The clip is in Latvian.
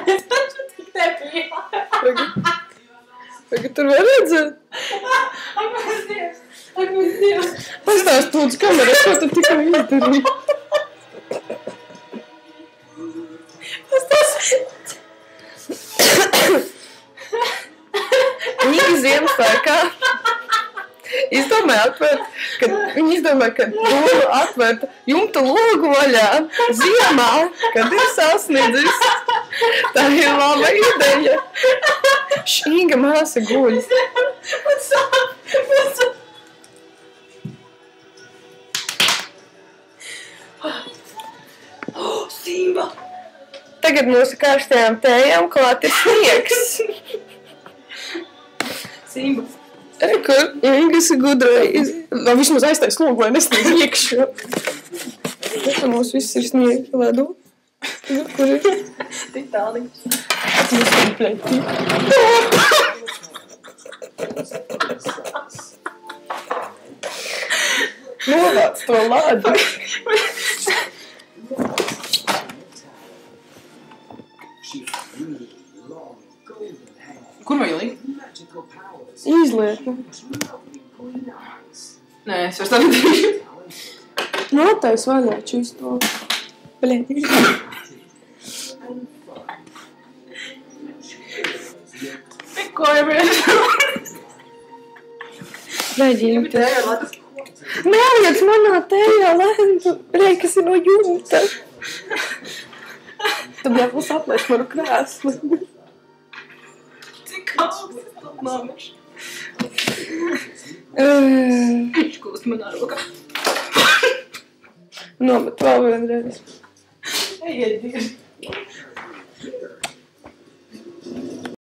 Es taču tik nebija. Vai tur var redzēt? Ak, mans Dievs. Pastāst lūdzu kamerā, ko tu tikko izdarīji. Viņi Ziemassvētkā izdomāja ka logu atvērt jumta logu vaļā ziemā, kad ir sasniedzis. Tā ir laba ideja. Šīga māsa guļ. Simba! Tagad mūsu karstajām tējām klāt ir sniegs. Simba! Kur Ingas ir gudroja. Vismaz aiztais logu, lai nesniedz iekšā. Tā mums viss ir sniegi ledu. Kur ir? Tik tālīgi. Mums ir pleķi. Novāc to lādu. Kur vai likt? Izliek. Nē, es vairs tā nedarīšu. Notais vaļā čisto. Pleķi. Pikojamies. Reģīna. Tējā latas. Neliec manā tējā lentu. Reikas ir no jumta. Tu bļāpus aplēš manu krēslu. Cik augsts tas nomeši. Viņš kūst manā rokā. Nomet vēl vienreiz. Ejiet, Dievs.